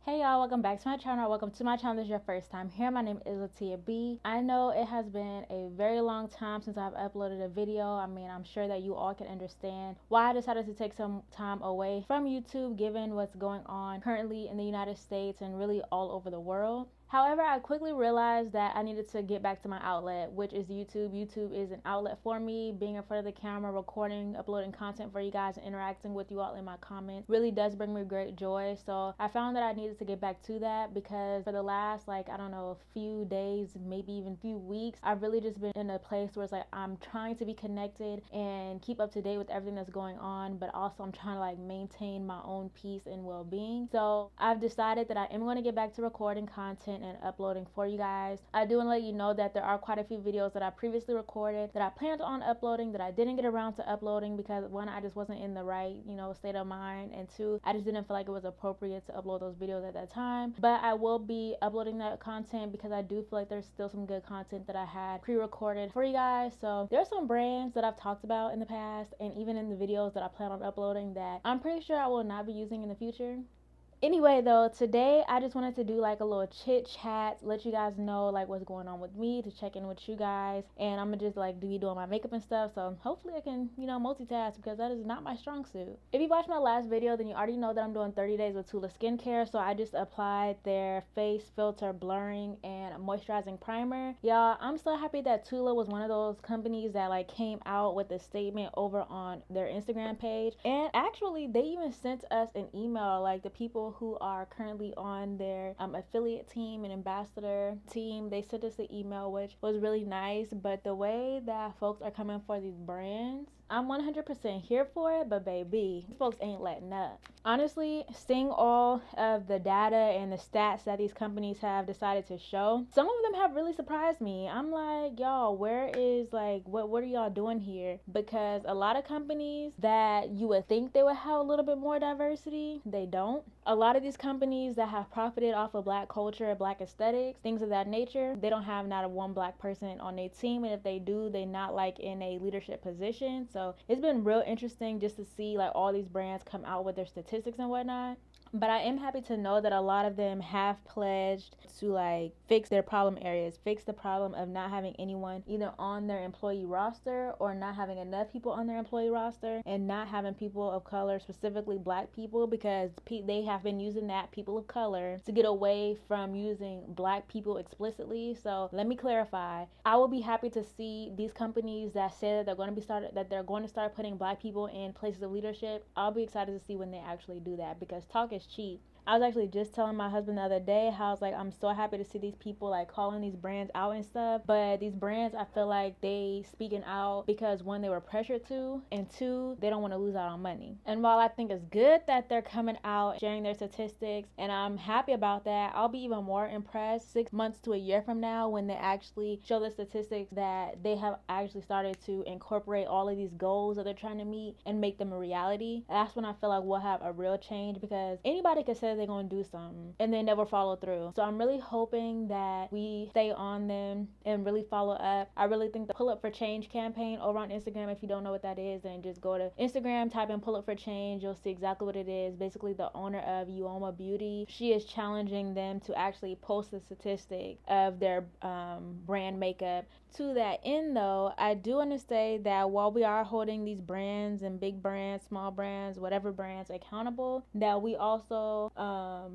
Hey y'all, welcome back to my channel. Welcome to my channel. This is your first time here. My name is Tayia B. I know it has been a very long time since I've uploaded a video. I'm sure that you all can understand why I decided to take some time away from YouTube given what's going on currently in the United States and really all over the world. However, I quickly realized that I needed to get back to my outlet, which is YouTube. YouTube is an outlet for me. Being in front of the camera, recording, uploading content for you guys, and interacting with you all in my comments really does bring me great joy. So I found that I needed to get back to that because for the last, a few days, maybe even few weeks, I've really just been in a place where it's like I'm trying to be connected and keep up to date with everything that's going on, but also I'm trying to maintain my own peace and well-being. So I've decided that I am going to get back to recording content and uploading for you guys. I do want to let you know that there are quite a few videos that I previously recorded that I planned on uploading that I didn't get around to uploading because one, I just wasn't in the right, state of mind, and two, I just didn't feel like it was appropriate to upload those videos at that time. But I will be uploading that content because I do feel like there's still some good content that I had pre-recorded for you guys. So there's some brands that I've talked about in the past and even in the videos that I plan on uploading that I'm pretty sure I will not be using in the future. Anyway, though, today I just wanted to do a little chit chat, let you guys know what's going on with me, to check in with you guys, and I'm gonna just be doing my makeup and stuff. So hopefully I can multitask because that is not my strong suit. If you watched my last video, then you already know that I'm doing 30 days with Tula skincare. So I just applied their face filter blurring and moisturizing primer. Y'all, I'm so happy that Tula was one of those companies that came out with a statement over on their Instagram page, and actually they even sent us an email, the people who are currently on their affiliate team and ambassador team. They sent us the email, which was really nice. But the way that folks are coming for these brands, I'm 100% here for it, but baby, these folks ain't letting up. Honestly, seeing all of the data and the stats that these companies have decided to show, some of them have really surprised me. I'm like, y'all, where is what are y'all doing here? Because a lot of companies that you would think they would have a little bit more diversity, they don't. A lot of these companies that have profited off of black culture, black aesthetics, things of that nature, they don't have not a one black person on their team, and if they do, they not in a leadership position. So it's been real interesting just to see all these brands come out with their statistics and whatnot. But I am happy to know that a lot of them have pledged to fix their problem areas, fix the problem of not having anyone either on their employee roster or not having enough people on their employee roster, and not having people of color, specifically black people, because they have been using that people of color to get away from using black people explicitly. So let me clarify. I will be happy to see these companies that say that they're going to start putting black people in places of leadership. I'll be excited to see when they actually do that, because talk is cheap. I was actually just telling my husband the other day how I was I'm so happy to see these people calling these brands out and stuff. But these brands, I feel like they speaking out because one, they were pressured to, and two, they don't want to lose out on money. And while I think it's good that they're coming out sharing their statistics, and I'm happy about that, I'll be even more impressed 6 months to a year from now when they actually show the statistics that they have actually started to incorporate all of these goals that they're trying to meet and make them a reality. That's when I feel like we'll have a real change, because anybody could say they're going to do something and they never follow through. So I'm really hoping that we stay on them and really follow up. I really think the Pull Up for Change campaign over on Instagram, if you don't know what that is, then just go to Instagram, type in Pull Up for Change. You'll see exactly what it is. Basically, the owner of Uoma Beauty, she is challenging them to actually post the statistic of their brand makeup. To that end, though, I do want to say that while we are holding these brands and big brands, small brands, whatever brands accountable, that we also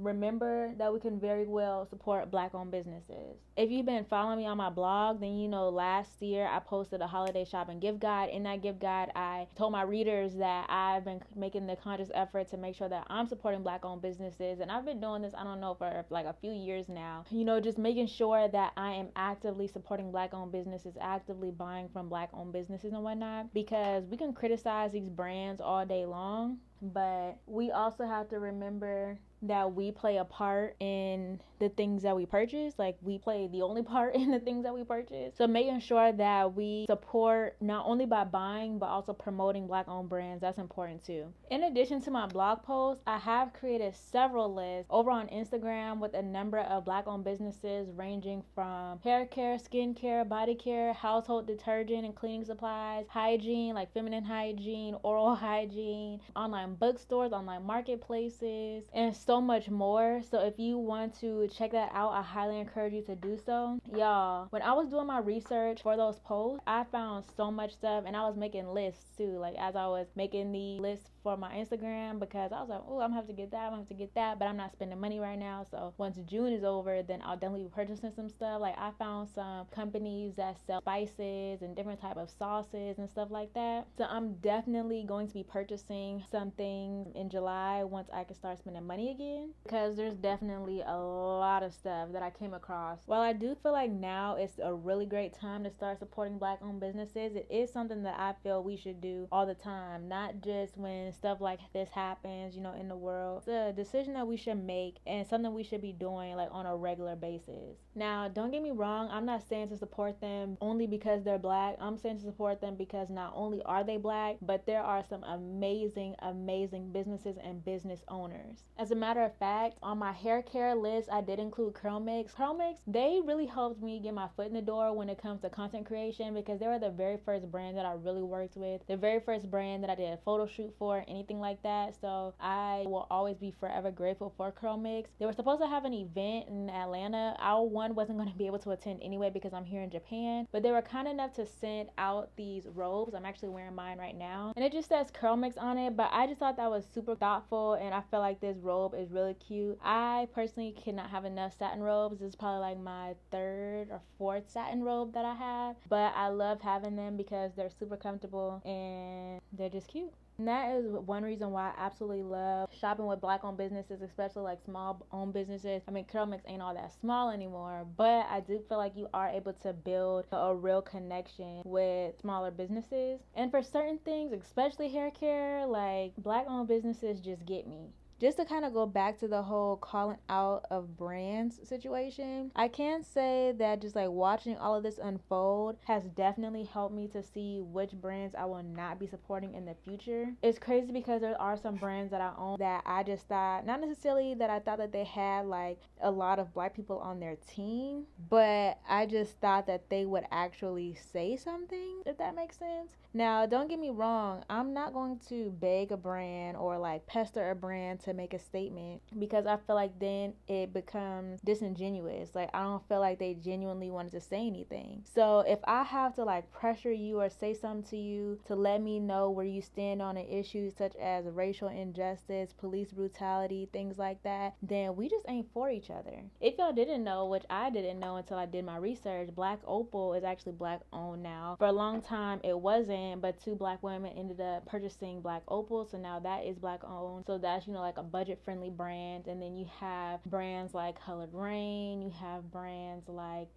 remember that we can very well support black-owned businesses. If you've been following me on my blog, then you know last year I posted a holiday shopping gift guide. In that gift guide, I told my readers that I've been making the conscious effort to make sure that I'm supporting black-owned businesses, and I've been doing this, I don't know, for a few years now. Just making sure that I am actively supporting black-owned businesses, actively buying from black-owned businesses and whatnot, because we can criticize these brands all day long, but we also have to remember that we play a part in the things that we purchase. We play the only part in the things that we purchase. So making sure that we support not only by buying but also promoting black-owned brands, that's important too. In addition to my blog posts, I have created several lists over on Instagram with a number of black-owned businesses ranging from hair care, skin care, body care, household detergent and cleaning supplies, hygiene, feminine hygiene, oral hygiene, online online bookstores, online marketplaces, and so much more. So if you want to check that out, I highly encourage you to do so. Y'all, when I was doing my research for those posts, I found so much stuff, and I was making lists too, like as I was making the list for my Instagram, because I was like, oh, I'm gonna have to get that, I'm gonna have to get that, but I'm not spending money right now. So once June is over, then I'll definitely be purchasing some stuff. Like I found some companies that sell spices and different type of sauces and stuff like that. So I'm definitely going to be purchasing something in July once I can start spending money again, because there's definitely a lot of stuff that I came across. While I do feel like now it's a really great time to start supporting Black owned businesses, it is something that I feel we should do all the time, not just when stuff like this happens, you know, in the world. It's a decision that we should make and something we should be doing like on a regular basis. Now, don't get me wrong, I'm not saying to support them only because they're Black. I'm saying to support them because not only are they Black, but there are some amazing businesses and business owners. As a matter of fact, on my hair care list, I did include Curl Mix. Curl Mix, they really helped me get my foot in the door when it comes to content creation, because they were the very first brand that I really worked with, the very first brand that I did a photo shoot for, anything like that. So I will always be forever grateful for Curl Mix. They were supposed to have an event in Atlanta. I wasn't going to be able to attend anyway because I'm here in Japan, but they were kind enough to send out these robes. I'm actually wearing mine right now, and it just says Curl Mix on it, but I just thought that was super thoughtful, and I feel like this robe is really cute. I personally cannot have enough satin robes. This is probably like my third or fourth satin robe that I have, but I love having them because they're super comfortable and they're just cute. And that is one reason why I absolutely love shopping with Black owned businesses, especially like small owned businesses. I mean, Curl Mix ain't all that small anymore, but I do feel like you are able to build a real connection with smaller businesses. And for certain things, especially hair care, like Black owned businesses just get me. Just to kind of go back to the whole calling out of brands situation, I can say that just like watching all of this unfold has definitely helped me to see which brands I will not be supporting in the future. It's crazy because there are some brands that I own that I just thought, not necessarily that I thought that they had like a lot of Black people on their team, but I just thought that they would actually say something, if that makes sense. Now, don't get me wrong, I'm not going to beg a brand or like pester a brand to make a statement, because I feel like then it becomes disingenuous. Like I don't feel like they genuinely wanted to say anything. So if I have to like pressure you or say something to you to let me know where you stand on an issue such as racial injustice, police brutality, things like that, then we just ain't for each other. If y'all didn't know, which I didn't know until I did my research, Black Opal is actually Black owned now. For a long time it wasn't, but two Black women ended up purchasing Black Opal, so now that is Black owned. So that's, you know, like a budget friendly brand. And then you have brands like Colored Rain, you have brands like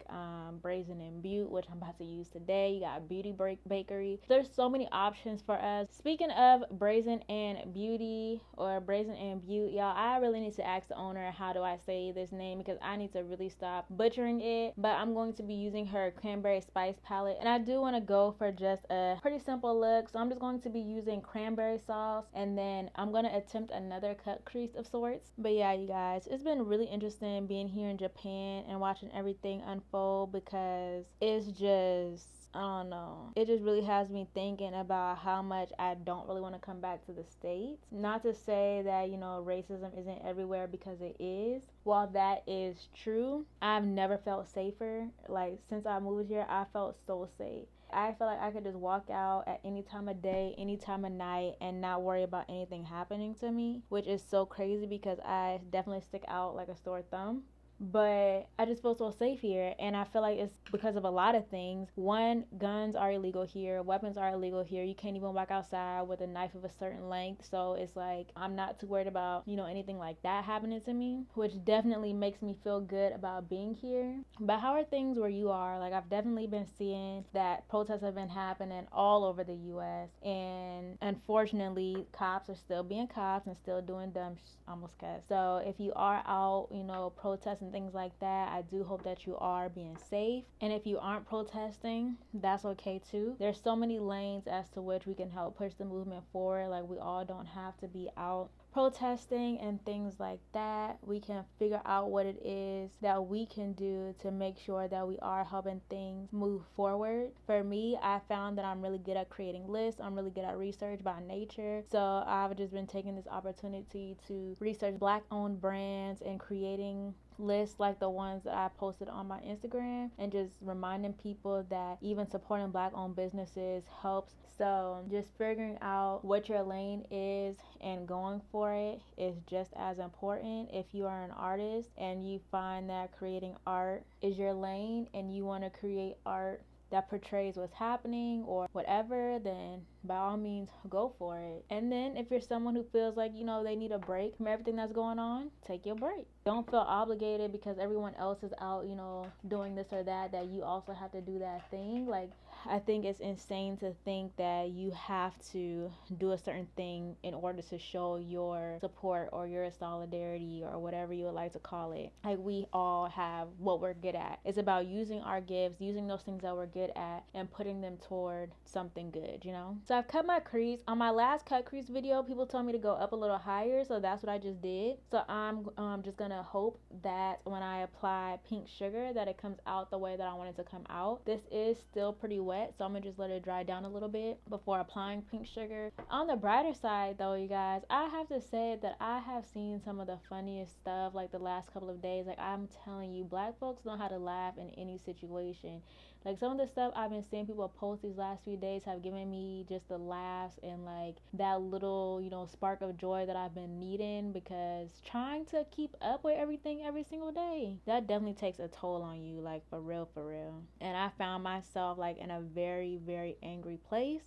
Brazen and Butte, which I'm about to use today. You got Beauty Bakery. There's so many options for us. Speaking of Brazen and Beauty, or Brazen and Butte, y'all, I really need to ask the owner how do I say this name, because I need to really stop butchering it. But I'm going to be using her cranberry spice palette, and I do want to go for just a pretty simple look. So I'm just going to be using cranberry sauce, and then I'm going to attempt another cut crease of sorts. But yeah, you guys, it's been really interesting being here in Japan and watching everything unfold, because it's just, I don't know, it just really has me thinking about how much I don't really want to come back to the States. Not to say that, you know, racism isn't everywhere, because it is. While that is true, I've never felt safer. Like since I moved here, I felt so safe. I feel like I could just walk out at any time of day, any time of night, and not worry about anything happening to me, which is so crazy because I definitely stick out like a sore thumb. But I just feel so safe here, and I feel like it's because of a lot of things. One, guns are illegal here, weapons are illegal here. You can't even walk outside with a knife of a certain length, so it's like I'm not too worried about, you know, anything like that happening to me, which definitely makes me feel good about being here. But how are things where you are? Like I've definitely been seeing that protests have been happening all over the US, and unfortunately cops are still being cops and still doing dumb almost cuss. So if you are out, you know, protesting things like that, I do hope that you are being safe. And if you aren't protesting, that's okay too. There's so many lanes as to which we can help push the movement forward. Like we all don't have to be out protesting and things like that, we can figure out what it is that we can do to make sure that we are helping things move forward. For me, I found that I'm really good at creating lists. I'm really good at research by nature. So I've just been taking this opportunity to research Black owned brands and creating lists like the ones that I posted on my Instagram, and just reminding people that even supporting Black owned businesses helps. So just figuring out what your lane is and going for it is just as important. If you are an artist and you find that creating art is your lane and you want to create art that portrays what's happening or whatever, then by all means go for it. And then if you're someone who feels like, you know, they need a break from everything that's going on, take your break. Don't feel obligated because everyone else is out, you know, doing this or that you also have to do that thing. Like, I think it's insane to think that you have to do a certain thing in order to show your support or your solidarity or whatever you would like to call it. Like, we all have what we're good at. It's about using our gifts, using those things that we're good at, and putting them toward something good, you know? So I've cut my crease. On my last cut crease video, people told me to go up a little higher, so that's what I just did. So I'm just gonna hope that when I apply pink sugar that it comes out the way that I want it to come out. This is still pretty wet, so I'm gonna just let it dry down a little bit before applying pink sugar. On the brighter side though, you guys, I have to say that I have seen some of the funniest stuff like the last couple of days. Like, I'm telling you, Black folks know how to laugh in any situation. Like, some of the stuff I've been seeing people post these last few days have given me just the laughs and like that little, you know, spark of joy that I've been needing, because trying to keep up with everything every single day, that definitely takes a toll on you, like for real, for real. And I found myself like in a very, very angry place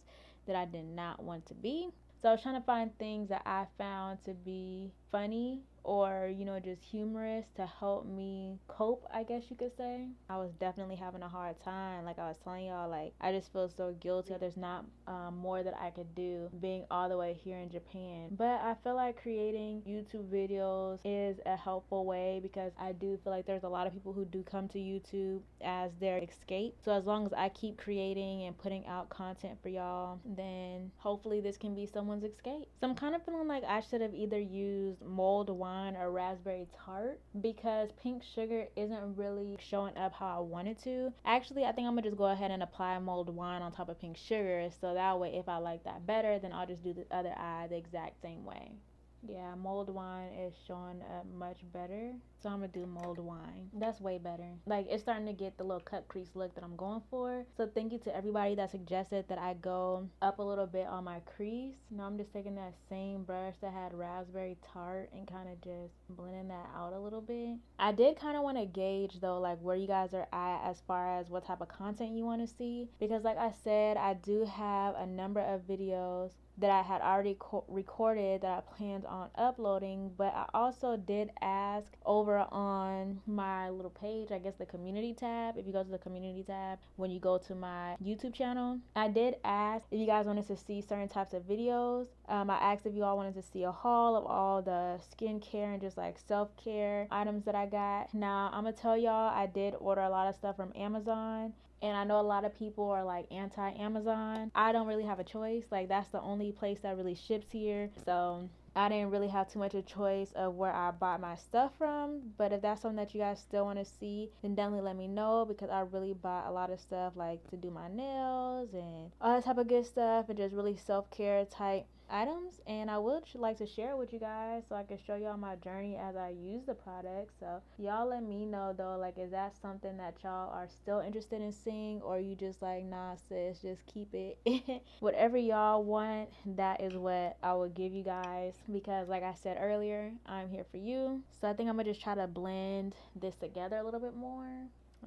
that I did not want to be. So I was trying to find things that I found to be funny or, you know, just humorous to help me cope, I guess you could say. I was definitely having a hard time. Like I was telling y'all, like, I just feel so guilty. There's not more that I could do being all the way here in Japan. But I feel like creating YouTube videos is a helpful way, because I do feel like there's a lot of people who do come to YouTube as their escape. So as long as I keep creating and putting out content for y'all, then hopefully this can be someone's escape. So I'm kind of feeling like I should have either used mulled wine or raspberry tart, because pink sugar isn't really showing up how I wanted to. Actually, I think I'm gonna just go ahead and apply mulled wine on top of pink sugar, so that way if I like that better, then I'll just do the other eye the exact same way. Yeah, mulled wine is showing up much better, so I'm gonna do mulled wine. That's way better. Like, it's starting to get the little cut crease look that I'm going for. So thank you to everybody that suggested that I go up a little bit on my crease. Now I'm just taking that same brush that had raspberry tart and kind of just blending that out a little bit. I did kind of want to gauge though, like, where you guys are at as far as what type of content you want to see, because like I said, I do have a number of videos that I had already recorded that I planned on uploading, but I also did ask over on my little page, I guess the community tab, if you go to the community tab when you go to my YouTube channel, I did ask if you guys wanted to see certain types of videos. I asked if you all wanted to see a haul of all the skincare and just like self-care items that I got. Now I'm gonna tell y'all, I did order a lot of stuff from Amazon, and I know a lot of people are like anti-Amazon. I don't really have a choice. Like, that's the only place that really ships here. So I didn't really have too much of a choice of where I bought my stuff from. But if that's something that you guys still want to see, then definitely let me know, because I really bought a lot of stuff like to do my nails and all that type of good stuff, and just really self-care type items. And I would like to share it with you guys so I can show y'all my journey as I use the product. So y'all let me know though, like, is that something that y'all are still interested in seeing, or you just like, nah sis, just keep it? Whatever y'all want, that is what I will give you guys, because like I said earlier, I'm here for you. So I think I'm gonna just try to blend this together a little bit more.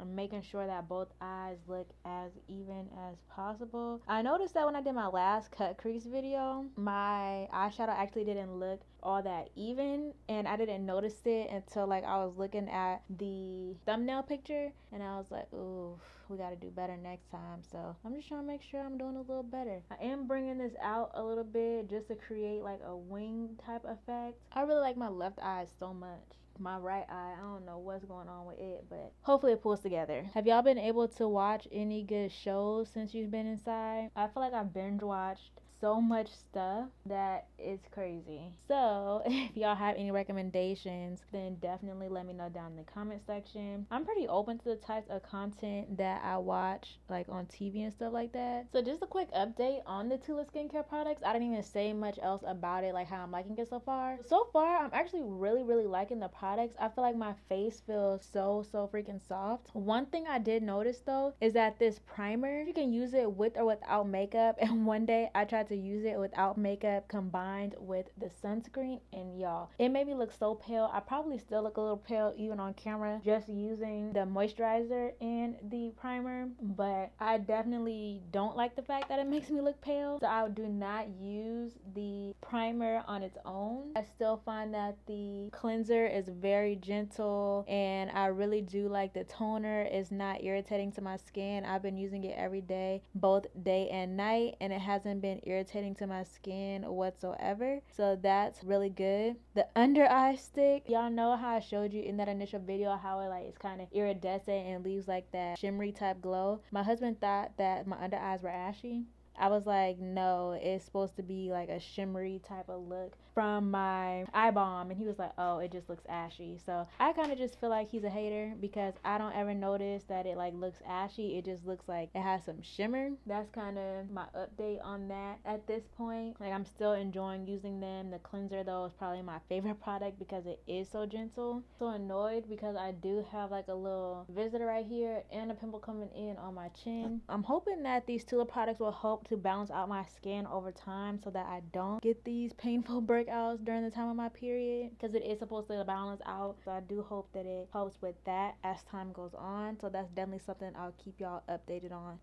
I'm making sure that both eyes look as even as possible. I noticed that when I did my last cut crease video, my eyeshadow actually didn't look all that even, and I didn't notice it until like I was looking at the thumbnail picture, and I was like, ooh, we gotta do better next time. So I'm just trying to make sure I'm doing a little better. I am bringing this out a little bit just to create like a wing type effect. I really like my left eye so much. My right eye, I don't know what's going on with it, but hopefully it pulls together. Have y'all been able to watch any good shows since you've been inside? I feel like I binge watched so much stuff that it's crazy. So if y'all have any recommendations, then definitely let me know down in the comment section. I'm pretty open to the types of content that I watch, like on TV and stuff like that. So just a quick update on the Tayia skincare products. I didn't even say much else about it, like how I'm liking it so far. So far, I'm actually really liking the products. I feel like my face feels so freaking soft. One thing I did notice though is that this primer, you can use it with or without makeup, and one day I tried to use it without makeup combined with the sunscreen, and y'all, it made me look so pale. I probably still look a little pale even on camera just using the moisturizer and the primer, but I definitely don't like the fact that it makes me look pale, so I do not use the primer on its own. I still find that the cleanser is very gentle, and I really do like the toner. It's not irritating to my skin. I've been using it every day, both day and night, and it hasn't been irritating to my skin whatsoever, so that's really good. The under eye stick, y'all know how I showed you in that initial video how it like it's kind of iridescent and leaves like that shimmery type glow. My husband thought that my under eyes were ashy. I was like, no, it's supposed to be like a shimmery type of look from my eye balm, and he was like, oh, it just looks ashy. So I kind of just feel like he's a hater because I don't ever notice that it like looks ashy. It just looks like it has some shimmer. That's kind of my update on that at this point. Like, I'm still enjoying using them. The cleanser though is probably my favorite product because it is so gentle. So annoyed because I do have like a little visitor right here and a pimple coming in on my chin. I'm hoping that these Tayia products will help to balance out my skin over time so that I don't get these painful breakouts during the time of my period, because it is supposed to balance out. So I do hope that it helps with that as time goes on. So that's definitely something I'll keep y'all updated on.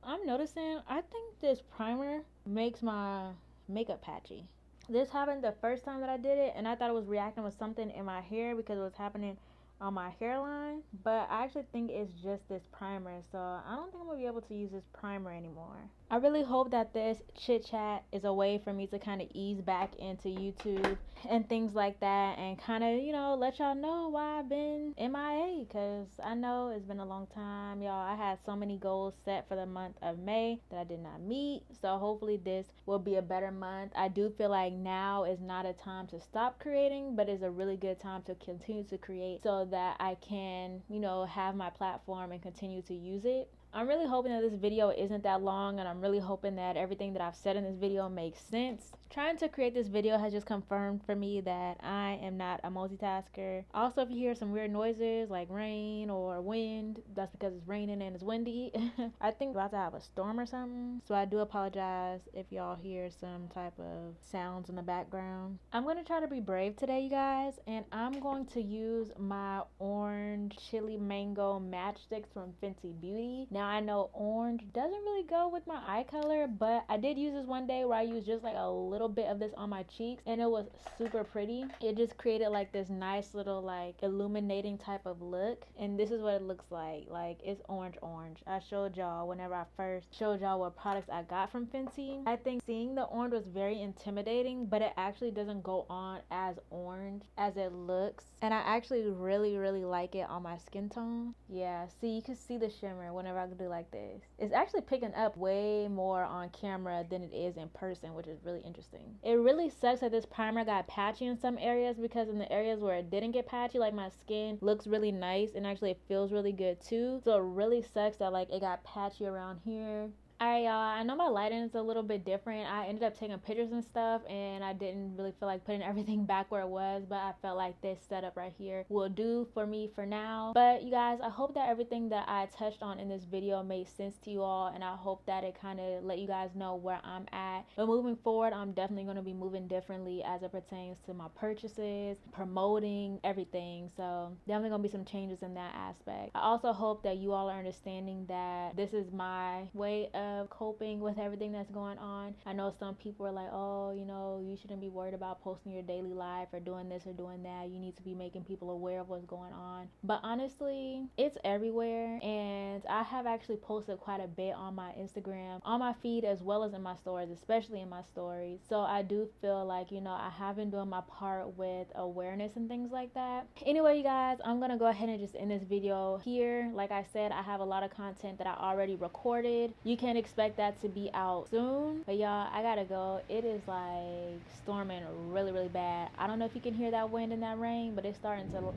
I'm noticing, I think this primer makes my makeup patchy. This happened the first time that I did it, and I thought it was reacting with something in my hair because it was happening on my hairline, but I actually think it's just this primer, so I don't think I'm gonna be able to use this primer anymore. I really hope that this chit chat is a way for me to kind of ease back into YouTube and things like that, and kind of, you know, let y'all know why I've been MIA, because I know it's been a long time, y'all. I had so many goals set for the month of May that I did not meet, so hopefully this will be a better month. I do feel like now is not a time to stop creating, but it's a really good time to continue to create so that I can, you know, have my platform and continue to use it. I'm really hoping that this video isn't that long, and I'm really hoping that everything that I've said in this video makes sense. Trying to create this video has just confirmed for me that I am not a multitasker. Also, if you hear some weird noises like rain or wind, that's because it's raining and it's windy. I think we're about to have a storm or something, so I do apologize if y'all hear some type of sounds in the background. I'm going to try to be brave today, you guys, and I'm going to use my orange chili mango matchsticks from Fenty Beauty. Now, I know orange doesn't really go with my eye color, but I did use this one day where I used just like a little bit of this on my cheeks, and it was super pretty. It just created like this nice little like illuminating type of look, and this is what it looks like. Like, it's orange. I showed y'all whenever I first showed y'all what products I got from Fenty. I think seeing the orange was very intimidating, but it actually doesn't go on as orange as it looks, and I actually really like it on my skin tone. Yeah, see, you can see the shimmer whenever I do like this. It's actually picking up way more on camera than it is in person, which is really interesting. It really sucks that this primer got patchy in some areas, because in the areas where it didn't get patchy, like my skin looks really nice and actually it feels really good too. So it really sucks that like it got patchy around here. Alright, y'all, I know my lighting is a little bit different. I ended up taking pictures and stuff, and I didn't really feel like putting everything back where it was, but I felt like this setup right here will do for me for now. But you guys, I hope that everything that I touched on in this video made sense to you all, and I hope that it kind of let you guys know where I'm at. But moving forward, I'm definitely going to be moving differently as it pertains to my purchases, promoting, everything. So definitely going to be some changes in that aspect. I also hope that you all are understanding that this is my way of coping with everything that's going on. I know some people are like, oh, you know, you shouldn't be worried about posting your daily life or doing this or doing that. You need to be making people aware of what's going on. But honestly, it's everywhere, and I have actually posted quite a bit on my Instagram, on my feed, as well as in my stories, especially in my stories. So I do feel like, you know, I have been doing my part with awareness and things like that. Anyway, you guys, I'm gonna go ahead and just end this video here. Like I said, I have a lot of content that I already recorded. You can can expect that to be out soon. But y'all, I gotta go. It is like storming really, really bad. I don't know if you can hear that wind and that rain, but it's starting to.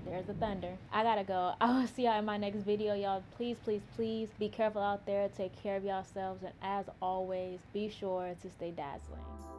There's the thunder. I gotta go. I will see y'all in my next video. Y'all, please, please, please be careful out there. Take care of yourselves. And as always, be sure to stay dazzling.